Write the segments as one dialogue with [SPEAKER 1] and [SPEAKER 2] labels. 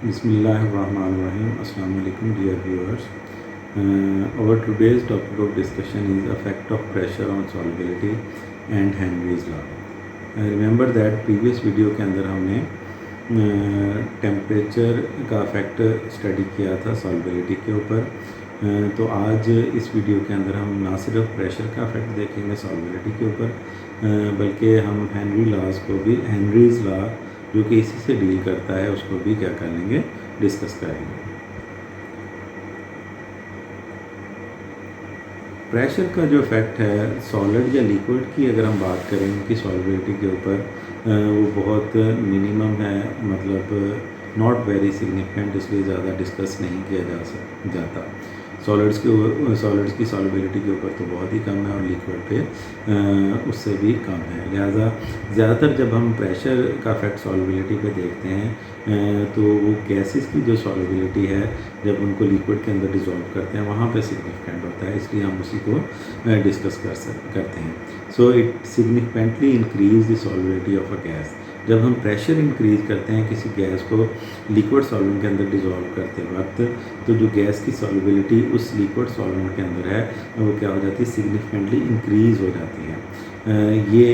[SPEAKER 1] Bismillahirrahmanirrahim. Assalamu alaikum dear viewers. Our today's topic of discussion is effect of pressure on solubility and Henry's law. Remember that previous video के अंदर हमने temperature का effect study किया था सॉल्बिलिटी के ऊपर। तो आज इस वीडियो के अंदर हम ना सिर्फ प्रेशर का इफेक्ट देखेंगे सॉल्बिलिटी के ऊपर, बल्कि हम हेनरीज लॉ जो कि इसी से डील करता है उसको भी क्या कर लेंगे, डिस्कस करेंगे। प्रेशर का जो इफेक्ट है सॉलिड या लिक्विड की अगर हम बात करें उनकी सॉल्बिलिटी के ऊपर, वो बहुत मिनिमम है, मतलब नॉट वेरी सिग्निफिकेंट, इसलिए ज़्यादा डिस्कस नहीं किया जाता। सॉलिड्स की सॉल्बिलिटी के ऊपर तो बहुत ही कम है और लिक्विड पे उससे भी कम है। लिहाजा ज़्यादातर जब हम प्रेशर का इफेक्ट सॉल्बिलिटी पे देखते हैं तो वो गैसेस की जो सॉल्बिलिटी है जब उनको लिक्विड के अंदर डिज़ोल्व करते हैं वहाँ पे सिग्निफिकेंट होता है, इसलिए हम उसी को डिस्कस करते हैं। So it significantly increase the solubility of a gas. जब हम प्रेशर इंक्रीज़ करते हैं किसी गैस को लिक्विड सॉल्वेंट के अंदर डिज़ोल्व करते वक्त, तो जो गैस की सॉल्बिलिटी उस लिक्विड सॉल्वेंट के अंदर है वो क्या हो जाती है, सिग्निफिकेंटली इंक्रीज़ हो जाती है। ये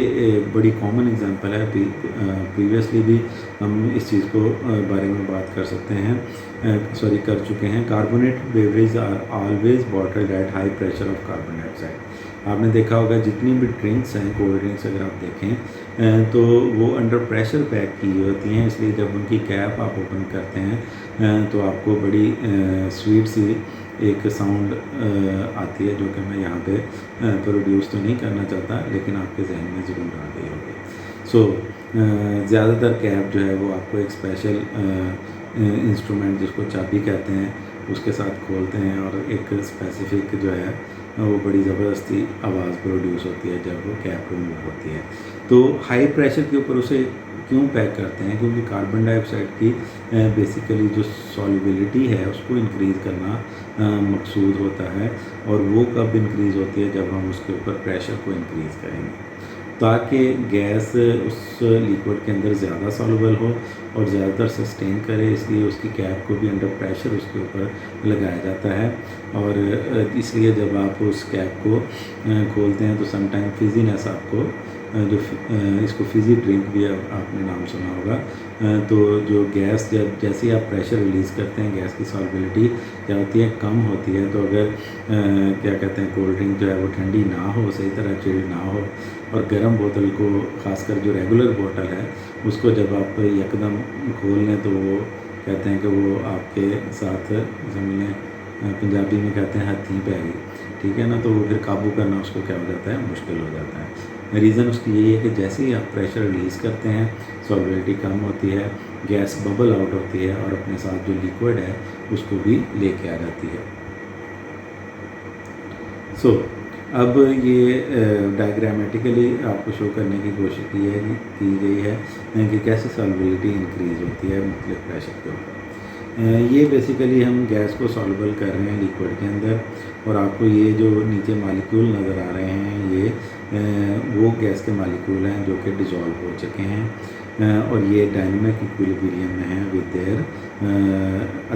[SPEAKER 1] बड़ी कॉमन एग्जांपल है, प्रीवियसली भी हम इस चीज़ को बारे में बात कर चुके हैं। Carbonated beverage are always bottled at high pressure of carbon dioxide. आपने देखा होगा जितनी भी ड्रिंक्स हैं, कोल्ड ड्रिंक्स अगर आप देखें तो वो अंडर प्रेशर पैक की होती हैं, इसलिए जब उनकी कैप आप ओपन करते हैं तो आपको बड़ी स्वीट सी एक साउंड आती है, जो कि मैं यहाँ पे प्रोड्यूस तो नहीं करना चाहता, लेकिन आपके जहन में ज़रूर आ गई होगी। सो ज़्यादातर कैप जो है वो आपको एक स्पेशल इंस्ट्रूमेंट जिसको चाबी कहते हैं उसके साथ खोलते हैं और एक स्पेसिफिक जो है वो बड़ी ज़बरदस्ती आवाज़ प्रोड्यूस होती है जब वो कैप रिमूव होती है। तो हाई प्रेशर के ऊपर उसे क्यों पैक करते हैं, क्योंकि कार्बन डाइऑक्साइड की बेसिकली जो सॉल्युबिलिटी है उसको इंक्रीज़ करना मकसूद होता है, और वो कब इंक्रीज़ होती है, जब हम उसके ऊपर प्रेशर को इंक्रीज़ करेंगे ताकि गैस उस लिक्विड के अंदर ज़्यादा सॉल्युबल हो और ज़्यादातर सस्टेन करे। इसलिए उसकी कैप को भी अंडर प्रेशर उसके ऊपर लगाया जाता है, और इसलिए जब आप उस कैप को खोलते हैं तो समटाइम फिजीनेस आपको जो इसको फिजी ड्रिंक भी आपने नाम सुना होगा, तो जो गैस जब जैसे ही आप प्रेशर रिलीज़ करते हैं गैस की सॉल्बिलिटी क्या होती है, कम होती है। तो अगर क्या कहते हैं कोल्ड ड्रिंक जो है वो ठंडी ना हो, सही तरह चिल्ड ना हो, और गर्म बोतल को खासकर जो रेगुलर बोतल है उसको जब आप यकदम खोल लें तो वो कहते हैं कि वो आपके साथ समझ लें, पंजाबी में कहते हैं हथी पै गई, ठीक है ना, तो वो फिर काबू करना उसको क्या हो जाता है, मुश्किल हो जाता है। रीज़न उसकी यही है कि जैसे ही आप प्रेशर रिलीज़ करते हैं सॉल्बिलिटी कम होती है, गैस बबल आउट होती है और अपने साथ जो लिक्विड है उसको भी लेके आ जाती है। सो अब ये डायग्रामेटिकली आपको शो करने की कोशिश की गई है कि कैसे सॉल्बिलिटी इंक्रीज़ होती है मुख्तलिफ प्रेशर के ऊपर। ये बेसिकली हम गैस को सॉल्युबल कर रहे हैं लिक्विड के अंदर, और आपको ये जो नीचे मालिक्यूल नज़र आ रहे हैं ये वो गैस के मालिक्यूल हैं जो कि डिज़ोल्व हो चुके हैं, और ये डायनामिक इक्विलिब्रियम में हैं with their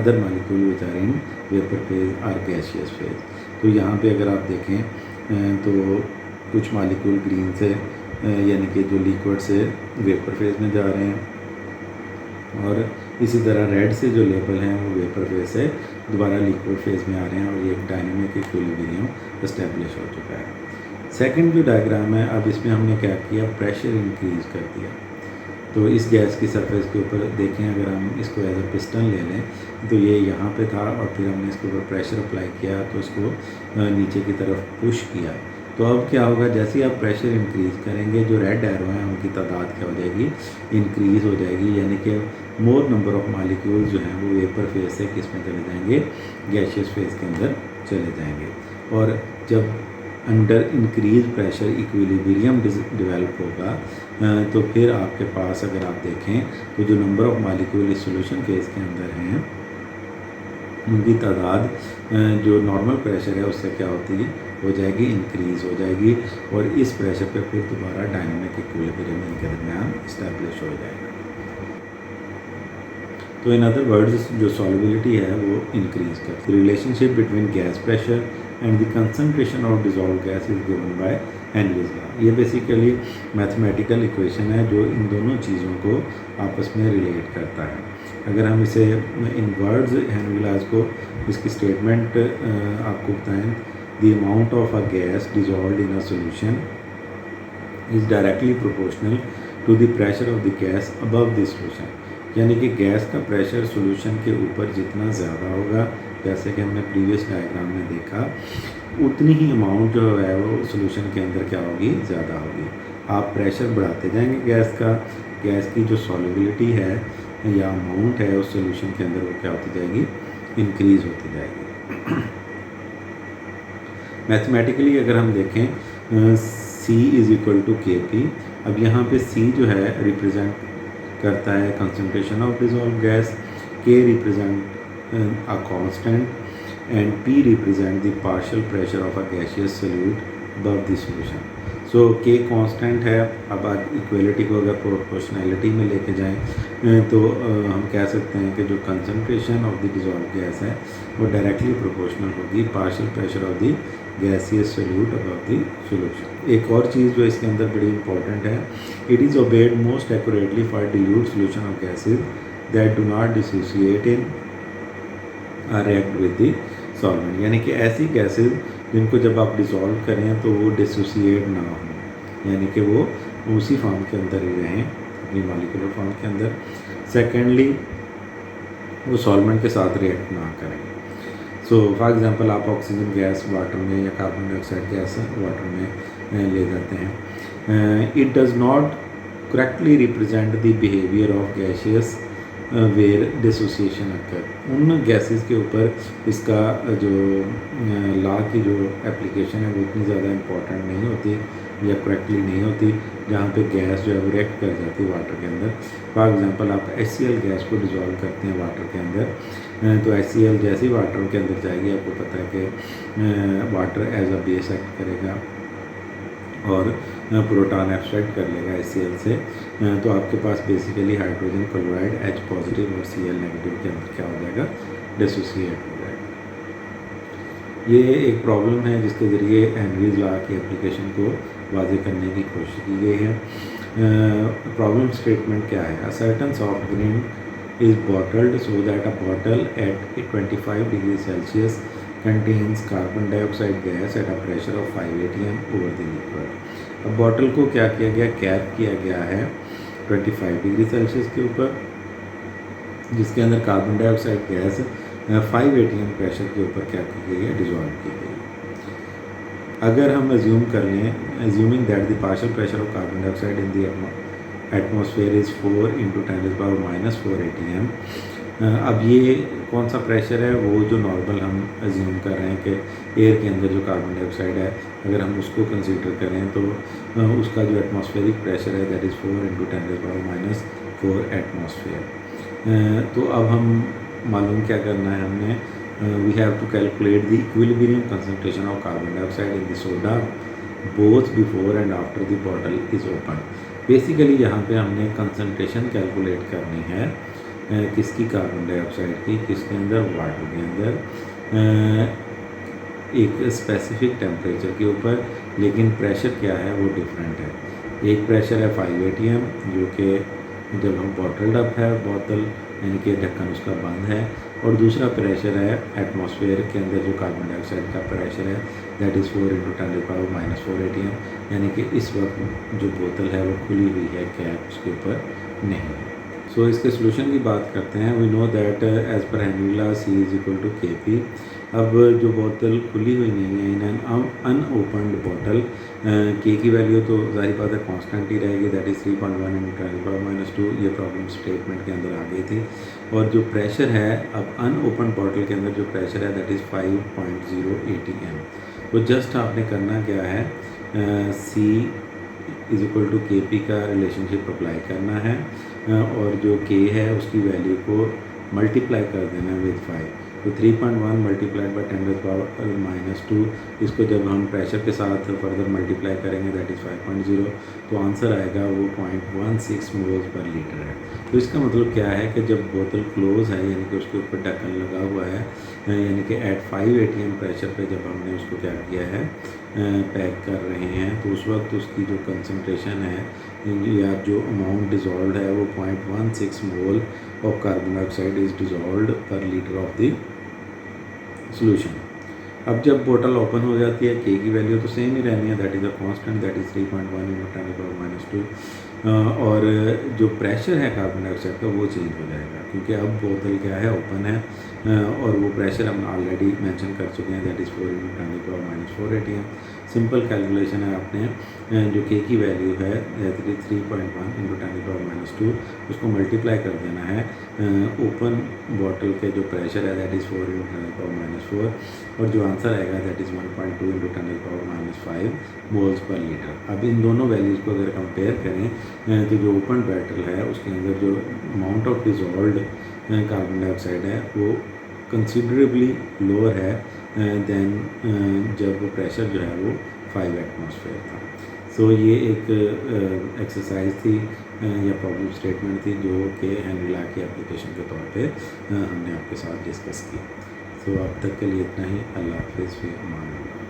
[SPEAKER 1] other molecule which are in vapour phase और गैसियस फेज। तो यहाँ पे अगर आप देखें तो कुछ मालिक्यूल ग्रीन से यानी कि जो लिक्विड से वेपर फेज में जा रहे हैं, और इसी तरह रेड से जो लेबल हैं वो वेपर फेज से दोबारा लिक्विड फेज में आ रहे हैं, और ये एक डायनामिक इक्विलिब्रियम एस्टेब्लिश हो चुका है। सेकंड जो डायग्राम है, अब इसमें हमने क्या किया, प्रेशर इंक्रीज़ कर दिया। तो इस गैस की सरफेस के ऊपर देखें, अगर हम इसको एज अ पिस्टन ले लें तो ये यहाँ पे था, और फिर हमने इसके ऊपर प्रेशर अप्लाई किया तो इसको नीचे की तरफ पुश किया। तो अब क्या होगा, जैसे ही आप प्रेशर इंक्रीज़ करेंगे जो रेड एरो हैं उनकी तादाद क्या हो जाएगी, इंक्रीज़ हो जाएगी, यानी कि मोर नंबर ऑफ मालिक्यूल जो हैं वो वेपर फेज से किस में चले जाएंगे, गैशियस फेज के अंदर चले जाएंगे। और जब under increase pressure equilibrium develop होगा तो फिर आपके पास अगर आप देखें तो जो नंबर ऑफ मालिक्यूल इस सॉल्यूशन फेज के अंदर हैं उनकी तादाद जो नॉर्मल प्रेशर है उससे क्या होती है, हो जाएगी, इंक्रीज़ हो जाएगी, और इस प्रेशर पे फिर दोबारा डायनामिक इक्विलिब्रियम इनके दरमियान इस्टेब्लिश हो जाएगा। तो इन अदर वर्ड्स जो सॉल्युबिलिटी है वो इंक्रीज करती है। Relationship between gas pressure and the concentration of dissolve gas is given by Henry's law. ये बेसिकली मैथमेटिकल इक्वेशन है जो इन दोनों चीज़ों को आपस में रिलेट करता है। अगर हम इसे इन वर्ड्स हेनरी लॉज को इसकी स्टेटमेंट आपको बताएं, the amount of a gas dissolved in a solution is directly proportional to the pressure of the gas above the solution. यानी कि गैस का प्रेशर सॉल्यूशन के ऊपर जितना ज़्यादा होगा, जैसे कि हमने प्रीवियस डायग्राम में देखा, उतनी ही अमाउंट जो है वो सॉल्यूशन के अंदर क्या होगी, ज़्यादा होगी। आप प्रेशर बढ़ाते जाएंगे गैस का, गैस की जो सॉल्युबिलिटी है या अमाउंट है उस सॉल्यूशन के अंदर वो क्या होती जाएगी, इंक्रीज़ होती जाएगी। मैथमेटिकली अगर हम देखें C is equal to KP। अब यहाँ पे C जो है रिप्रेजेंट करता है concentration of dissolve gas, K represent a constant and P represent the partial pressure of a gaseous solute above the solution. So K constant है। अब आप इक्वलिटी को अगर प्रोपोर्शनैलिटी में लेके जाएं तो हम कह सकते हैं कि जो concentration of the dissolve gas है वो डायरेक्टली प्रोपोर्शनल होगी partial pressure of the gaseous solute above the solution. एक और चीज़ जो इसके अंदर बड़ी इंपॉर्टेंट है, it is obeyed most accurately for dilute solution of gases that do not dissociate in react with the solvent. यानी कि ऐसी गैसेज जिनको जब आप डिसॉल्व करें तो वो डिसोसिएट ना हो, यानी कि वो उसी फॉर्म के अंदर ही रहें, अपनी मॉलिक्यूलर फॉर्म के अंदर। सेकेंडली वो सॉल्वेंट के साथ रिएक्ट ना करें। सो फॉर एग्जांपल आप ऑक्सीजन गैस वाटर में या कार्बन डाइऑक्साइड गैस वाटर में ले जाते हैं। It does not correctly represent the behaviour of gaseous where dissociation occur. उन गैसेस के ऊपर इसका जो लॉ की जो एप्लीकेशन है वो इतनी ज़्यादा इम्पोर्टेंट नहीं होती या करेक्टली नहीं होती, जहाँ पे गैस जो है वो रिएक्ट कर जाती है वाटर के अंदर। फॉर एग्जांपल आप HCl गैस को डिज़ोल्व करते हैं वाटर के अंदर, तो HCl जैसे ही वाटर के अंदर जाएगी आपको पता है कि water as a base act करेगा और प्रोटॉन एब्स्ट्रैक्ट कर लेगा HCl से। तो आपके पास basically hydrogen chloride H positive और Cl नेगेटिव के अंदर क्या हो जाएगा, डिसोसिएट हो जाएगा। ये एक प्रॉब्लम है जिसके ज़रिए हेनरीज लॉ की एप्लीकेशन को वाज़े करने की कोशिश की गई है। प्रॉब्लम स्टेटमेंट क्या है, a certain soft drink is bottled so that a bottle at 25 degree Celsius contains carbon dioxide gas at a pressure of 5 atm over the liquid. अब बॉटल को क्या किया गया, कैप किया गया है 25 डिग्री सेल्सियस के ऊपर, जिसके अंदर carbon dioxide gas 5 atm pressure के ऊपर क्या की गई है, डिजॉल्व की गई है। अगर हम अज्यूम कर लें, assuming that the partial pressure of carbon dioxide in the atmosphere is 4 × 10⁻⁻⁴ atm। अब ये कौन सा प्रेशर है, वो जो नॉर्मल हम अज्यूम कर रहे हैं कि एयर के अंदर जो कार्बन डाइऑक्साइड है अगर हम उसको कंसीडर करें तो उसका जो एटमॉस्फेरिक प्रेशर है दैट इज़ 4 × 10⁻⁴ एटमॉस्फेयर। तो अब हम मालूम क्या करना है हमने, we have to calculate the equilibrium concentration of carbon dioxide in the soda both before and after the bottle is open. Basically यहाँ पे हमने कंसंट्रेशन कैलकुलेट करनी है किसकी, कार्बन डाइऑक्साइड की, किसके अंदर, वाटर के अंदर, एक स्पेसिफिक टेम्परेचर के ऊपर, लेकिन प्रेशर क्या है वो डिफरेंट है। एक प्रेशर है 5 atm जो कि जब हम बॉटल्ड अप है बोतल, यानी कि ढक्कन उसका बंद है, और दूसरा प्रेशर है एटमॉस्फेयर के अंदर जो कार्बन डाइऑक्साइड का प्रेशर है दैट इज़ 4 × 10⁻⁻⁴ atm, यानी कि इस वक्त जो बोतल है वो खुली हुई है, कैप उसके ऊपर नहीं है। सो इसके सोल्यूशन की बात करते हैं। We know that as per Henry law C is equal to KP। अब जो बोतल खुली हुई नहीं है, in an unopened bottle, K की वैल्यू तो जाहिर बात है कांस्टेंट ही रहेगी, दैट इज़ 3.1 × 10⁻⁻² ये प्रॉब्लम स्टेटमेंट के अंदर आ गई थी। और जो प्रेशर है अब अनओपन बॉटल के अंदर जो प्रेशर है दैट इज़ 5.0 atm। तो जस्ट आपने करना क्या है, C is equal to KP का रिलेशनशिप अप्लाई करना है और जो K है उसकी वैल्यू को मल्टीप्लाई कर देना विद 5। तो 3.1 मल्टीप्लाइड बाई 10⁻⁻², इसको जब हम प्रेशर के साथ फर्दर मल्टीप्लाई करेंगे दैट इज़ 5.0, तो आंसर आएगा वो 0.16 मोल्स पर लीटर है। तो इसका मतलब क्या है कि जब बोतल क्लोज है यानी कि उसके ऊपर ढक्कन लगा हुआ है, यानी कि एट 5 atm प्रेशर पे जब हमने उसको क्या किया है पैक कर रहे हैं, तो उस वक्त उसकी जो कंसनट्रेशन है या जो अमाउंट डिज़ोल्व है वो 0.16 mole of carbon dioxide is dissolved per litre of the solution. अब जब बोतल ओपन हो जाती है के की वैल्यू तो सेम ही रहनी है, that is a constant, that is 3.1 × 10⁻²। और जो प्रेशर है कार्बन डाइऑक्साइड का वो चेंज हो जाएगा, क्योंकि अब बोतल क्या है ओपन है, और वो प्रेशर हम ऑलरेडी मेंशन कर चुके हैं, that is 4 × 10⁻⁴ atm। Simple calculation है, आपने जो के की वैल्यू है दैट इज 3.1 × 10⁻², उसको मल्टीप्लाई कर देना है ओपन बॉटल के जो प्रेशर है दैट इज़ 4 × 10⁻⁴, और जो आंसर आएगा that is 1.2 × 10⁻⁵ moles per litre. अब इन दोनों वैल्यूज़ को अगर कंपेयर करें तो जो ओपन बॉटल है उसके अंदर जो amount of dissolved carbon dioxide है वो कंसिडरेबली लोअर है देन जब प्रेशर जो है वो 5 एटमॉस्फेयर था। सो ये एक एक्सरसाइज थी या प्रॉब्लम स्टेटमेंट थी जो कि हेनरी लॉ की एप्लीकेशन के तौर पे हमने आपके साथ डिस्कस की। सो अब तक के लिए इतना ही। अल्लाह हाफ़िज़, फ़ी अमान अल्लाह।